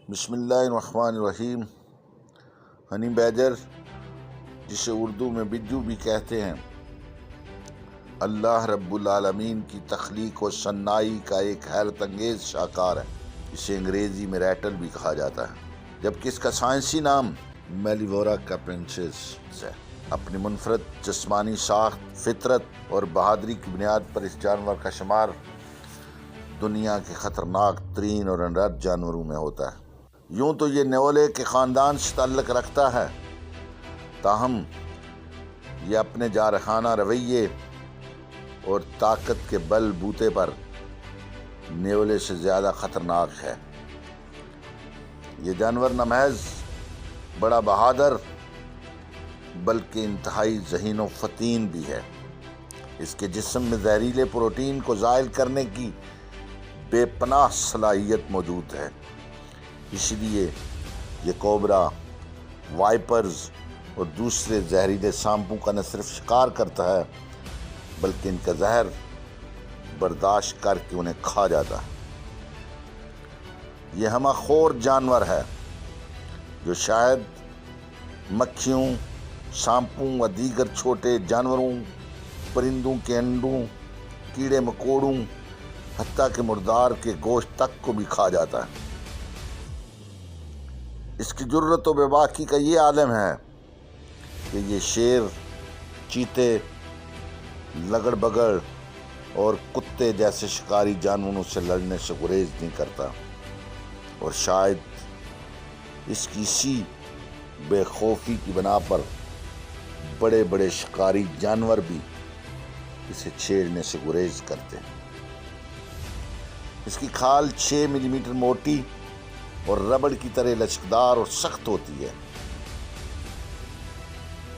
بسم اللہ الرحمن الرحیم۔ ہنی بیجر، جسے اردو میں بجو بھی کہتے ہیں، اللہ رب العالمین کی تخلیق و صنائی کا ایک حیرت انگیز شاہکار ہے۔ اسے انگریزی میں ریٹل بھی کہا جاتا ہے، جبکہ اس کا سائنسی نام میلیورا کیپرینسس ہے۔ اپنی منفرد جسمانی ساخت، فطرت اور بہادری کی بنیاد پر اس جانور کا شمار دنیا کے خطرناک ترین اور انرد جانوروں میں ہوتا ہے۔ یوں تو یہ نیولے کے خاندان سے تعلق رکھتا ہے، تاہم یہ اپنے جارحانہ رویے اور طاقت کے بل بوتے پر نیولے سے زیادہ خطرناک ہے۔ یہ جانور نہ محض بڑا بہادر بلکہ انتہائی ذہین و فطین بھی ہے۔ اس کے جسم میں زہریلے پروٹین کو زائل کرنے کی بے پناہ صلاحیت موجود ہے۔ اسی لیے یہ کوبرا، وائپرز اور دوسرے زہریلے سانپوں کا نہ صرف شکار کرتا ہے بلکہ ان کا زہر برداشت کر کے انہیں کھا جاتا ہے۔ یہ ہمہ خور جانور ہے جو شاید مکھیوں، سانپوں و دیگر چھوٹے جانوروں، پرندوں کے انڈوں، کیڑے مکوڑوں، حتیٰ کہ مردار کے گوشت تک کو بھی کھا جاتا ہے۔ اس کی جرت و بے باکی کا یہ عالم ہے کہ یہ شیر، چیتے، لگڑ بگڑ اور کتے جیسے شکاری جانوروں سے لڑنے سے گریز نہیں کرتا، اور شاید اس کی اسی بے خوفی کی بنا پر بڑے بڑے شکاری جانور بھی اسے چھیڑنے سے گریز کرتے ہیں۔ اس کی کھال 6 ملی میٹر موٹی اور ربڑ کی طرح لچکدار اور سخت ہوتی ہے۔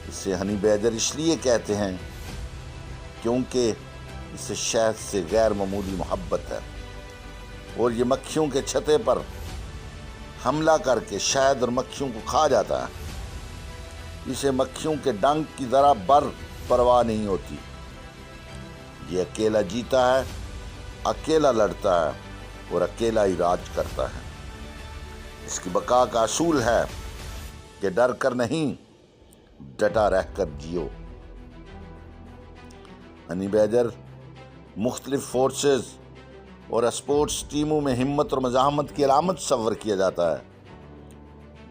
اسے ہنی بیجر اس لیے کہتے ہیں کیونکہ اسے شہد سے غیر معمولی محبت ہے، اور یہ مکھیوں کے چھتے پر حملہ کر کے شہد اور مکھیوں کو کھا جاتا ہے۔ اسے مکھیوں کے ڈنک کی ذرا بر پرواہ نہیں ہوتی۔ یہ اکیلا جیتا ہے، اکیلا لڑتا ہے اور اکیلا ہی راج کرتا ہے۔ اس کی بقا کا اصول ہے کہ ڈر کر نہیں، ڈٹا رہ کر جیو۔ ہنی بیجر مختلف فورسز اور اسپورٹس ٹیموں میں ہمت اور مزاحمت کی علامت تصور کیا جاتا ہے۔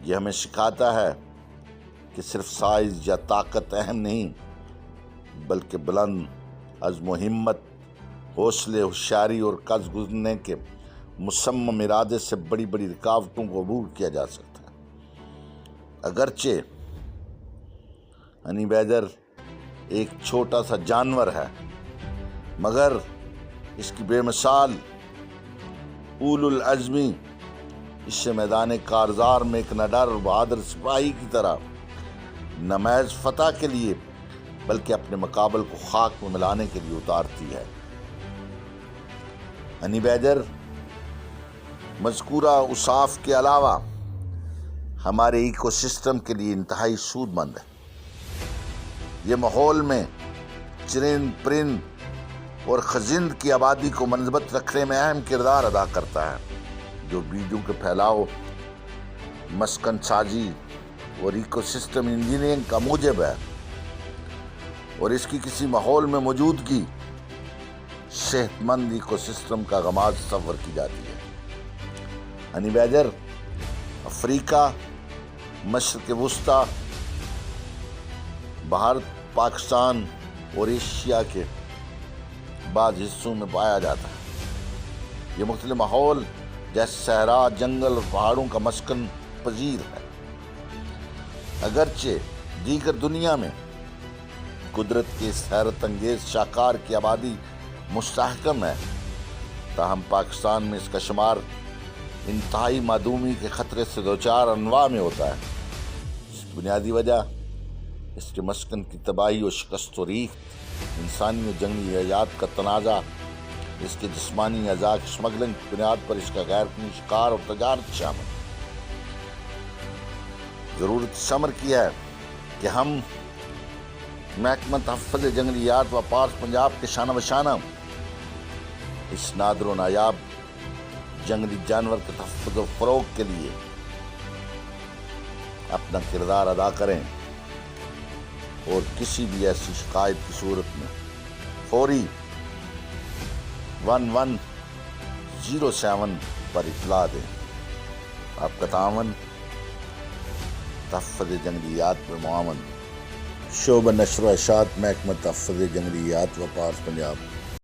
یہ ہمیں سکھاتا ہے کہ صرف سائز یا طاقت اہم نہیں، بلکہ بلند عزم و ہمت، حوصلے، ہوشیاری اور قصد گزرنے کے مصمم ارادے سے بڑی بڑی رکاوٹوں کو عبور کیا جا سکتا ہے۔ اگرچہ ہنی بیجر ایک چھوٹا سا جانور ہے، مگر اس کی بے مثال اول العزمی اس سے میدان کارزار میں ایک نڈر اور بہادر سپاہی کی طرح نہ محض فتح کے لیے بلکہ اپنے مقابل کو خاک میں ملانے کے لیے اتارتی ہے۔ ہنی بیجر مذکورہ اوصاف کے علاوہ ہمارے ایکو سسٹم کے لیے انتہائی سود مند ہے۔ یہ ماحول میں چرند، پرند اور خزند کی آبادی کو منضبط رکھنے میں اہم کردار ادا کرتا ہے، جو بیجوں کے پھیلاؤ، مسکن سازی اور ایکو سسٹم انجینئرنگ کا موجب ہے، اور اس کی کسی ماحول میں موجودگی صحت مند ایکو سسٹم کا آغاز تصور کی جاتی ہے۔ ہنی بیجر افریقہ، مشرق وسطیٰ، بھارت، پاکستان اور ایشیا کے بعض حصوں میں پایا جاتا ہے۔ یہ مختلف ماحول جیسے صحرا، جنگل اور پہاڑوں کا مسکن پذیر ہے۔ اگرچہ دیگر دنیا میں قدرت کے اس حیرت انگیز شاہکار کی آبادی مستحکم ہے، تاہم پاکستان میں اس کا شمار انتہائی معدومی کے خطرے سے دوچار انواع میں ہوتا ہے۔ اس کی بنیادی وجہ اس کے مسکن کی تباہی و شکست و ریخت، انسانی و جنگلی حیات کا تنازع، اس کے جسمانی اعضاء کی اسمگلنگ کی بنیاد پر اس کا غیر قانونی شکار اور تجارت شامل۔ ضرورت اس امر کی ہے کہ ہم محکمہ تحفظ جنگلیات و پارس پنجاب کے شانہ بشانہ اس نادر و نایاب جنگلی جانور کے تحفظ و فروغ کے لیے اپنا کردار ادا کریں اور کسی بھی ایسی شکایت کی صورت میں فوری 1107 پر اطلاع دیں۔ آپ کا تعاون تحفظ جنگلیات میں معاون، شعبہ نشر و اشاعت، محکمہ تحفظ جنگلیات و پارس، پنجاب۔